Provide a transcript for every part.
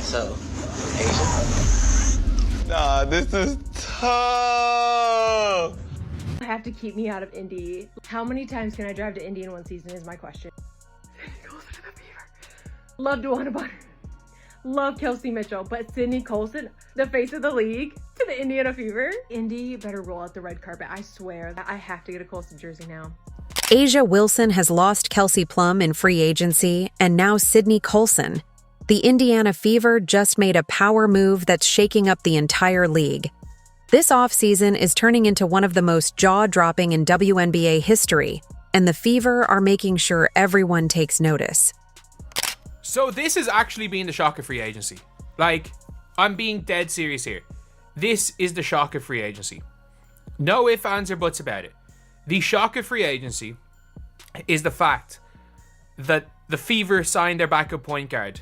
So, Asia? Nah, this is tough. Have to keep me out of Indy. How many times can I drive to Indy in one season is my question. Sydney Colson to the Fever. Love Dewana Butter. Love Kelsey Mitchell, but Sydney Colson, the face of the league, to the Indiana Fever. Indy better roll out the red carpet. I swear that I have to get a Colson jersey now. Asia Wilson has lost Kelsey Plum in free agency, and now Sydney Colson. The Indiana Fever just made a power move that's shaking up the entire league. This offseason is turning into one of the most jaw-dropping in WNBA history, and the Fever are making sure everyone takes notice. So this has actually been the shock of free agency. Like, I'm being dead serious here. This is the shock of free agency. No ifs, ands, or buts about it. The shock of free agency is the fact that the Fever signed their backup point guard,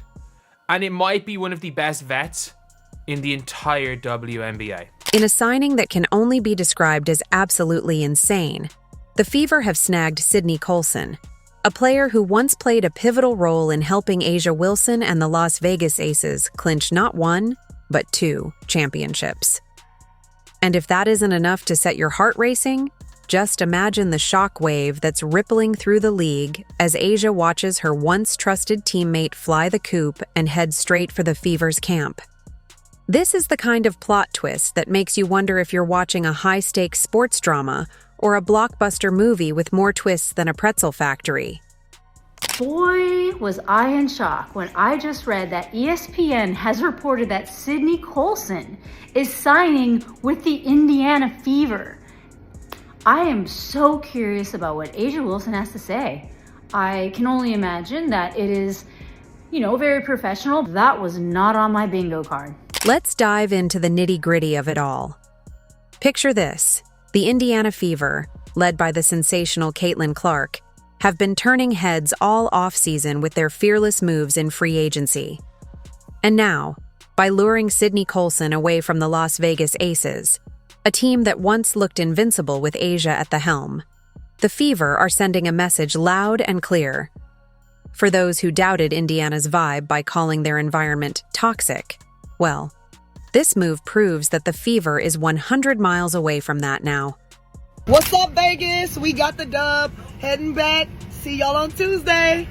and it might be one of the best vets in the entire WNBA. In a signing that can only be described as absolutely insane, the Fever have snagged Sydney Colson, a player who once played a pivotal role in helping Asia Wilson and the Las Vegas Aces clinch not one, but 2 championships. And if that isn't enough to set your heart racing, just imagine the shockwave that's rippling through the league as Asia watches her once trusted teammate fly the coop and head straight for the Fever's camp. This is the kind of plot twist that makes you wonder if you're watching a high-stakes sports drama or a blockbuster movie with more twists than a pretzel factory. Boy, was I in shock when I just read that ESPN has reported that Sydney Colson is signing with the Indiana Fever. I am so curious about what Asia Wilson has to say. I can only imagine that it is, very professional. That was not on my bingo card. Let's dive into the nitty-gritty of it all. Picture this. The Indiana Fever, led by the sensational Caitlin Clark, have been turning heads all offseason with their fearless moves in free agency. And now, by luring Sydney Colson away from the Las Vegas Aces, a team that once looked invincible with Asia at the helm, the Fever are sending a message loud and clear. For those who doubted Indiana's vibe by calling their environment toxic, well, this move proves that the Fever is 100 miles away from that now. What's up, Vegas? We got the dub. Heading back. See y'all on Tuesday.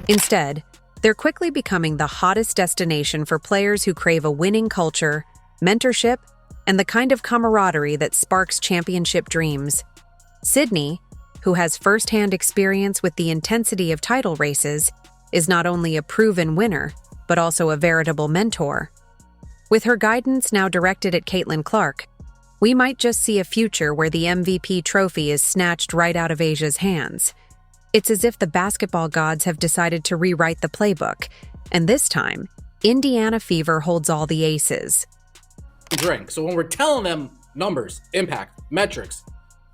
Instead, they're quickly becoming the hottest destination for players who crave a winning culture, mentorship, and the kind of camaraderie that sparks championship dreams. Sydney, who has first-hand experience with the intensity of title races, is not only a proven winner, but also a veritable mentor. With her guidance now directed at Caitlin Clark, we might just see a future where the MVP trophy is snatched right out of Asia's hands. It's as if the basketball gods have decided to rewrite the playbook, and this time, Indiana Fever holds all the aces. Drink. So when we're telling them numbers, impact, metrics,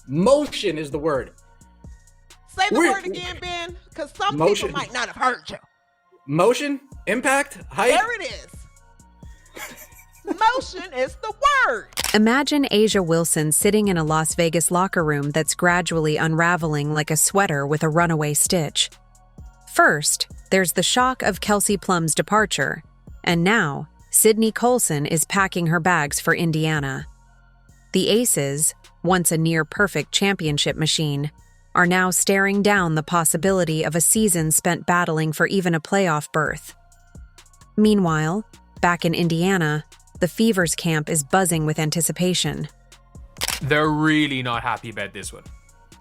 motion is the word. Say the word again, Ben, because some people might not have heard you. Motion, impact, height. There it is. Motion is the word. Imagine Asia Wilson sitting in a Las Vegas locker room that's gradually unraveling like a sweater with a runaway stitch. First, there's the shock of Kelsey Plum's departure, and now Sydney Colson is packing her bags for Indiana. The Aces, once a near-perfect championship machine, are now staring down the possibility of a season spent battling for even a playoff berth. Meanwhile, back in Indiana, the Fever's camp is buzzing with anticipation. They're really not happy about this one.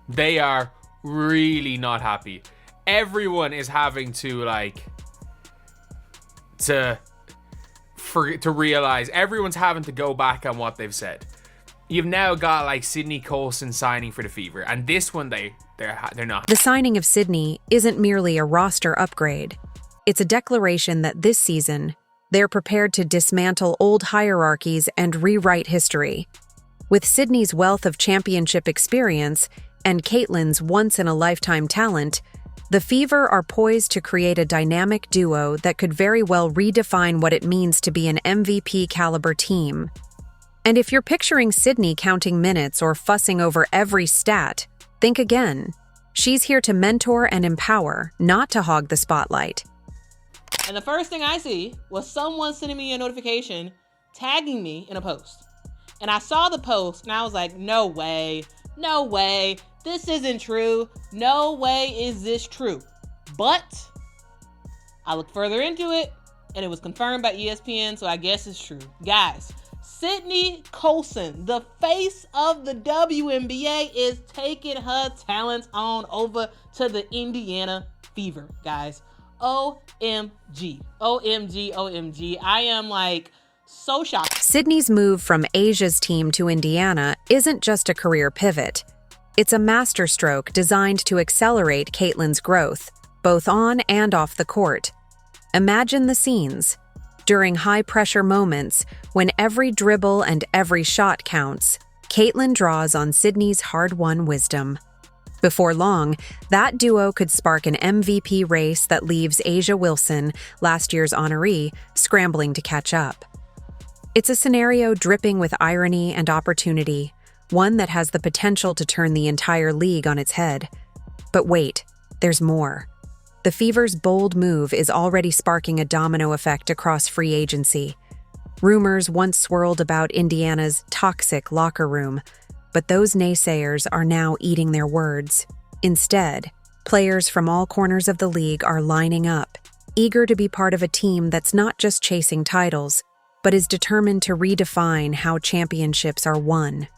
They are really not happy. Everyone is having to realize, everyone's having to go back on what they've said. You've now got Sydney Colson signing for the Fever, and this one they're not. The signing of Sydney isn't merely a roster upgrade. It's a declaration that this season, they're prepared to dismantle old hierarchies and rewrite history. With Sydney's wealth of championship experience and Caitlin's once-in-a-lifetime talent, the Fever are poised to create a dynamic duo that could very well redefine what it means to be an MVP-caliber team. And if you're picturing Sydney counting minutes or fussing over every stat, think again. She's here to mentor and empower, not to hog the spotlight. And the first thing I see was someone sending me a notification, tagging me in a post. And I saw the post and I was like, no way, this isn't true. No way is this true. But I looked further into it and it was confirmed by ESPN, so I guess it's true. Guys, Sydney Colson, the face of the WNBA, is taking her talents on over to the Indiana Fever, guys. OMG. I am like so shocked. Sydney's move from Asia's team to Indiana isn't just a career pivot. It's a masterstroke designed to accelerate Caitlin's growth, both on and off the court. Imagine the scenes. During high-pressure moments, when every dribble and every shot counts, Caitlin draws on Sydney's hard-won wisdom. Before long, that duo could spark an MVP race that leaves Asia Wilson, last year's honoree, scrambling to catch up. It's a scenario dripping with irony and opportunity, one that has the potential to turn the entire league on its head. But wait, there's more. The Fever's bold move is already sparking a domino effect across free agency. Rumors once swirled about Indiana's toxic locker room, but those naysayers are now eating their words. Instead, players from all corners of the league are lining up, eager to be part of a team that's not just chasing titles, but is determined to redefine how championships are won.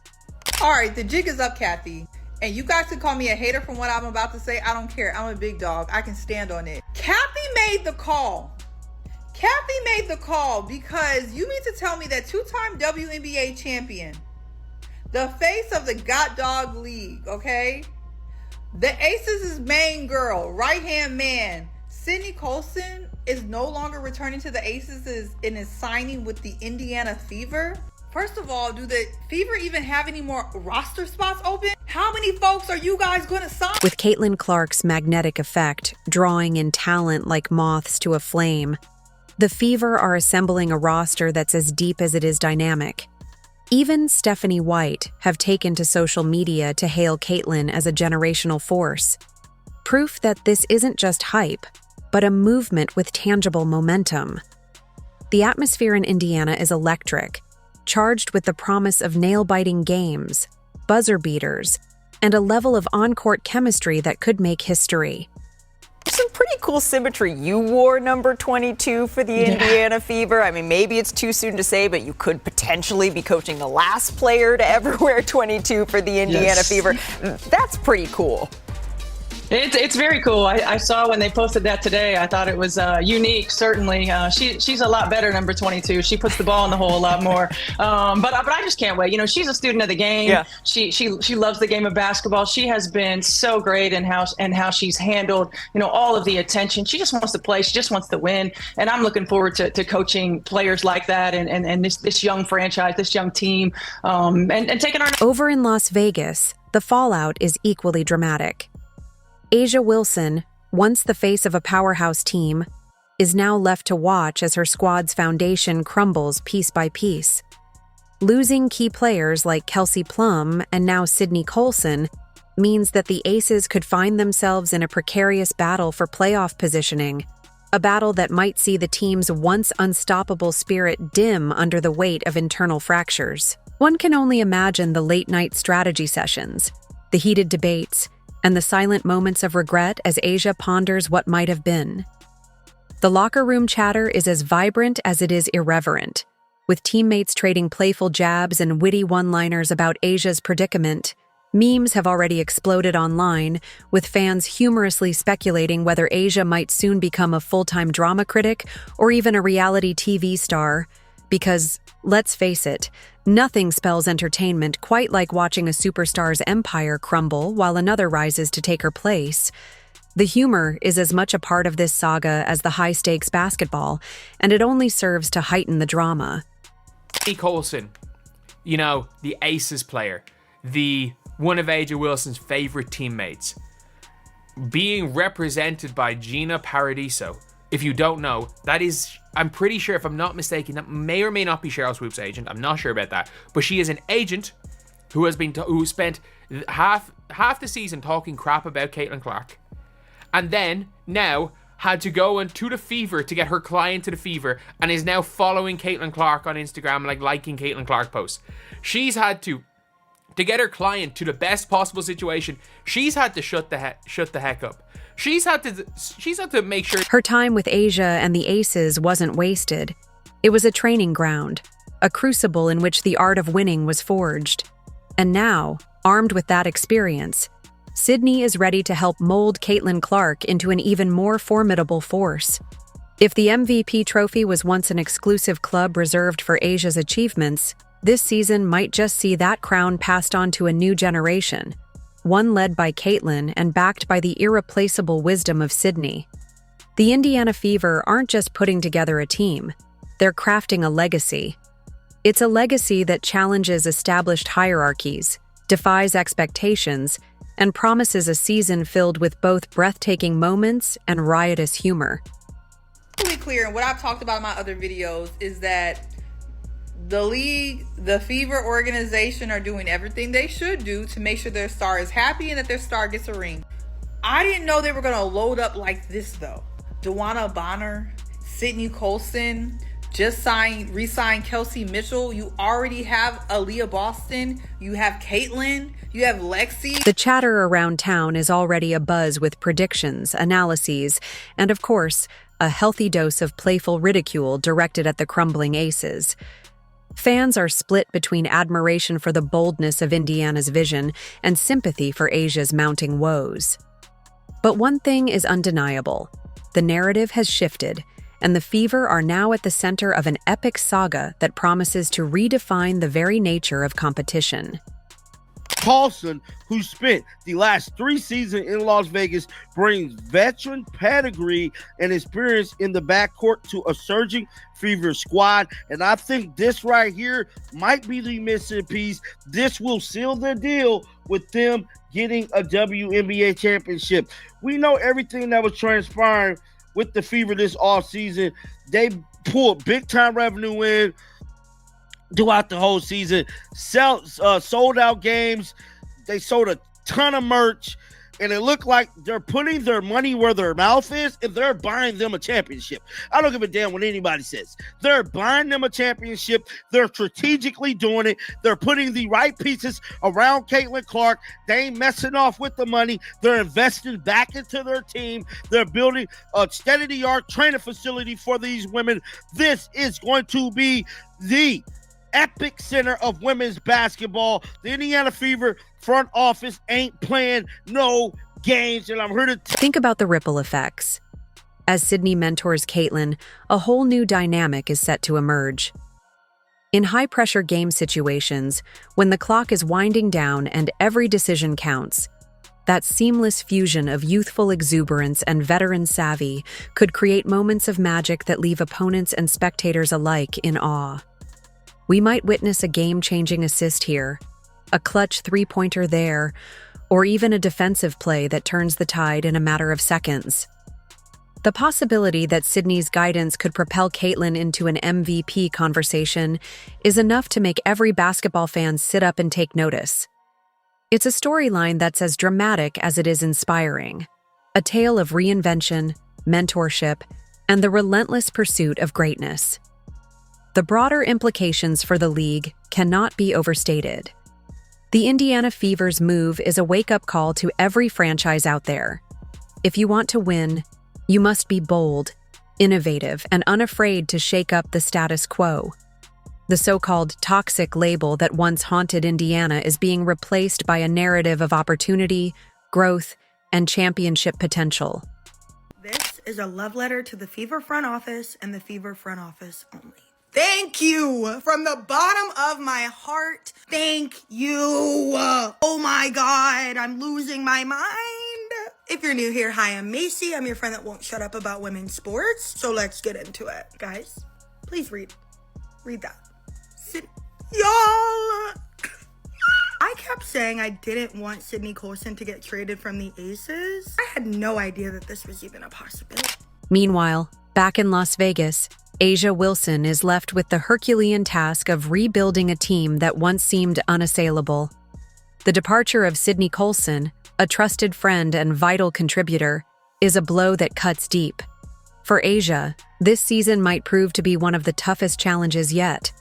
All right, the jig is up, Kathy. And you guys can call me a hater from what I'm about to say. I don't care. I'm a big dog. I can stand on it. Kathy made the call. Kathy made the call because you mean to tell me that two-time WNBA champion, the face of the God Dog League, okay? The Aces' main girl, right-hand man, Sydney Colson, is no longer returning to the Aces and is signing with the Indiana Fever? First of all, do the Fever even have any more roster spots open? How many folks are you guys going to sign? With Caitlin Clark's magnetic effect drawing in talent like moths to a flame, the Fever are assembling a roster that's as deep as it is dynamic. Even Stephanie White have taken to social media to hail Caitlin as a generational force. Proof that this isn't just hype, but a movement with tangible momentum. The atmosphere in Indiana is electric, charged with the promise of nail-biting games, buzzer beaters, and a level of on-court chemistry that could make history. Some pretty cool symmetry. You wore number 22 for the Indiana Fever. I mean, maybe it's too soon to say, but you could potentially be coaching the last player to ever wear 22 for the Indiana Fever. That's pretty cool. It's very cool. I saw when they posted that today. I thought it was unique, certainly. She's a lot better, number 22. She puts the ball in the hole a lot more. But I just can't wait. You know, she's a student of the game. Yeah. She loves the game of basketball. She has been so great in how she's handled, you know, all of the attention. She just wants to play. She just wants to win. And I'm looking forward to coaching players like that and this young franchise, this young team, and taking our... Over in Las Vegas, the fallout is equally dramatic. Asia Wilson, once the face of a powerhouse team, is now left to watch as her squad's foundation crumbles piece by piece. Losing key players like Kelsey Plum and now Sydney Colson means that the Aces could find themselves in a precarious battle for playoff positioning, a battle that might see the team's once unstoppable spirit dim under the weight of internal fractures. One can only imagine the late-night strategy sessions, the heated debates, and the silent moments of regret as Asia ponders what might have been. The locker room chatter is as vibrant as it is irreverent, with teammates trading playful jabs and witty one-liners about Asia's predicament. Memes have already exploded online, with fans humorously speculating whether Asia might soon become a full-time drama critic or even a reality TV star. Because, let's face it, nothing spells entertainment quite like watching a superstar's empire crumble while another rises to take her place. The humor is as much a part of this saga as the high-stakes basketball, and it only serves to heighten the drama. Colson, you know, the Aces player, one of Asia Wilson's favorite teammates, being represented by Gina Paradiso. If you don't know, that is, I'm pretty sure, if I'm not mistaken, that may or may not be Cheryl Swoop's agent. I'm not sure about that. But she is an agent who spent half the season talking crap about Caitlin Clark. And then, now, had to go into the Fever to get her client to the Fever and is now following Caitlin Clark on Instagram, like liking Caitlin Clark posts. She's had to get her client to the best possible situation. She's had to shut the heck up. She's had to make sure Her time with Asia and the Aces wasn't wasted. It was a training ground, a crucible in which the art of winning was forged. And now, armed with that experience, Sydney is ready to help mold Caitlin Clark into an even more formidable force. If the MVP trophy was once an exclusive club reserved for Asia's achievements, this season might just see that crown passed on to a new generation, one led by Caitlin and backed by the irreplaceable wisdom of Sydney. The Indiana Fever aren't just putting together a team, they're crafting a legacy. It's a legacy that challenges established hierarchies, defies expectations, and promises a season filled with both breathtaking moments and riotous humor. Really clear, and what I've talked about in my other videos is that the league, the Fever organization are doing everything they should do to make sure their star is happy and that their star gets a ring. I didn't know they were going to load up like this though. Dewana Bonner, Sydney Colson, just re-signed Kelsey Mitchell. You already have Aaliyah Boston. You have Caitlin. You have Lexi. The chatter around town is already abuzz with predictions, analyses, and of course, a healthy dose of playful ridicule directed at the crumbling Aces. Fans are split between admiration for the boldness of Indiana's vision and sympathy for Asia's mounting woes. But one thing is undeniable. The narrative has shifted, and the Fever are now at the center of an epic saga that promises to redefine the very nature of competition. Colson, who spent the last 3 seasons in Las Vegas, brings veteran pedigree and experience in the backcourt to a surging Fever squad. And I think this right here might be the missing piece. This will seal the deal with them getting a WNBA championship. We know everything that was transpiring with the Fever this offseason. They pulled big-time revenue in throughout the whole season, sold out games. They sold a ton of merch, and it looked like they're putting their money where their mouth is, and they're buying them a championship. I don't give a damn what anybody says. They're buying them a championship. They're strategically doing it. They're putting the right pieces around Caitlin Clark. They ain't messing off with the money. They're investing back into their team. They're building a state-of-the-art training facility for these women. This is going to be the epic center of women's basketball. The Indiana Fever front office ain't playing no games, and I'm here to think about the ripple effects. As Sydney mentors Caitlin, a whole new dynamic is set to emerge. In high-pressure game situations, when the clock is winding down and every decision counts, that seamless fusion of youthful exuberance and veteran savvy could create moments of magic that leave opponents and spectators alike in awe. We might witness a game-changing assist here, a clutch three-pointer there, or even a defensive play that turns the tide in a matter of seconds. The possibility that Sydney's guidance could propel Caitlin into an MVP conversation is enough to make every basketball fan sit up and take notice. It's a storyline that's as dramatic as it is inspiring, a tale of reinvention, mentorship, and the relentless pursuit of greatness. The broader implications for the league cannot be overstated. The Indiana Fever's move is a wake-up call to every franchise out there. If you want to win, you must be bold, innovative, and unafraid to shake up the status quo. The so-called toxic label that once haunted Indiana is being replaced by a narrative of opportunity, growth, and championship potential. This is a love letter to the Fever front office and the Fever front office only. Thank you from the bottom of my heart. Thank you. Oh my God, I'm losing my mind. If you're new here, hi, I'm Macy. I'm your friend that won't shut up about women's sports. So let's get into it. Guys, please read that. Y'all. I kept saying I didn't want Sydney Colson to get traded from the Aces. I had no idea that this was even a possibility. Meanwhile, back in Las Vegas, Asia Wilson is left with the Herculean task of rebuilding a team that once seemed unassailable. The departure of Sydney Colson, a trusted friend and vital contributor, is a blow that cuts deep. For Asia, this season might prove to be one of the toughest challenges yet.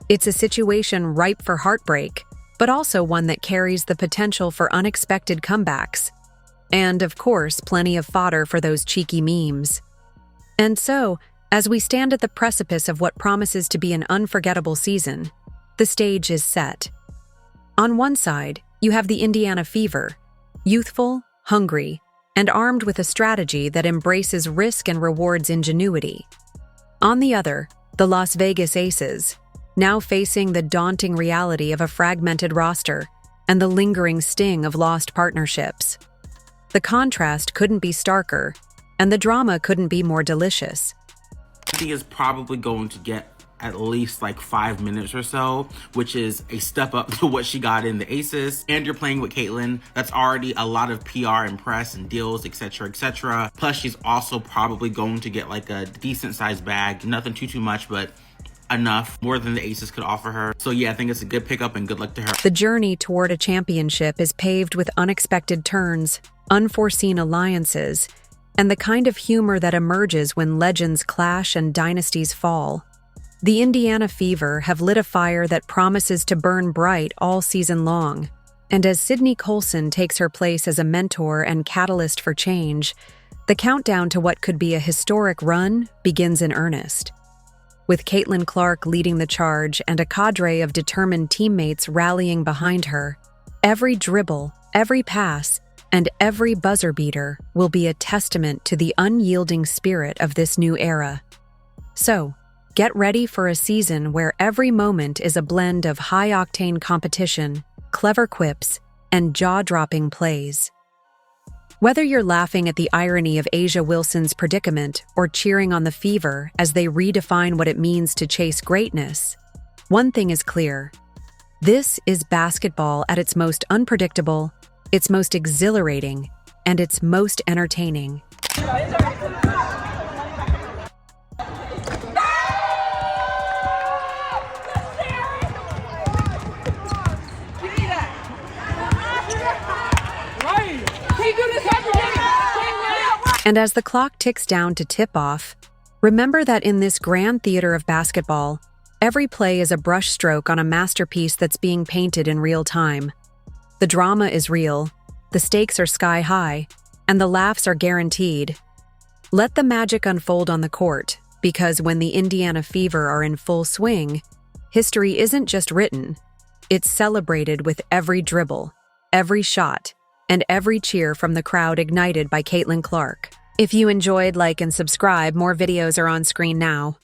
It's a situation ripe for heartbreak, but also one that carries the potential for unexpected comebacks. And, of course, plenty of fodder for those cheeky memes. And so, as we stand at the precipice of what promises to be an unforgettable season, the stage is set. On one side, you have the Indiana Fever, youthful, hungry, and armed with a strategy that embraces risk and rewards ingenuity. On the other, the Las Vegas Aces, now facing the daunting reality of a fragmented roster and the lingering sting of lost partnerships. The contrast couldn't be starker, and the drama couldn't be more delicious. He is probably going to get at least like 5 minutes or so, which is a step up to what she got in the Aces. And you're playing with Caitlyn. That's already a lot of PR and press and deals, etc., etc. Plus, she's also probably going to get like a decent sized bag. Nothing too much, but enough, more than the Aces could offer her. So yeah, I think it's a good pickup and good luck to her. The journey toward a championship is paved with unexpected turns, unforeseen alliances, and the kind of humor that emerges when legends clash and dynasties fall. The Indiana Fever have lit a fire that promises to burn bright all season long, and as Sydney Colson takes her place as a mentor and catalyst for change, the countdown to what could be a historic run begins in earnest. With Caitlin Clark leading the charge and a cadre of determined teammates rallying behind her, every dribble, every pass, and every buzzer beater will be a testament to the unyielding spirit of this new era. So, get ready for a season where every moment is a blend of high-octane competition, clever quips, and jaw-dropping plays. Whether you're laughing at the irony of Asia Wilson's predicament or cheering on the Fever as they redefine what it means to chase greatness, one thing is clear. This is basketball at its most unpredictable, its most exhilarating, and its most entertaining. And as the clock ticks down to tip-off, remember that in this grand theater of basketball, every play is a brushstroke on a masterpiece that's being painted in real time. The drama is real, the stakes are sky-high, and the laughs are guaranteed. Let the magic unfold on the court, because when the Indiana Fever are in full swing, history isn't just written, it's celebrated with every dribble, every shot, and every cheer from the crowd ignited by Caitlin Clark. If you enjoyed, like and subscribe. More videos are on screen now.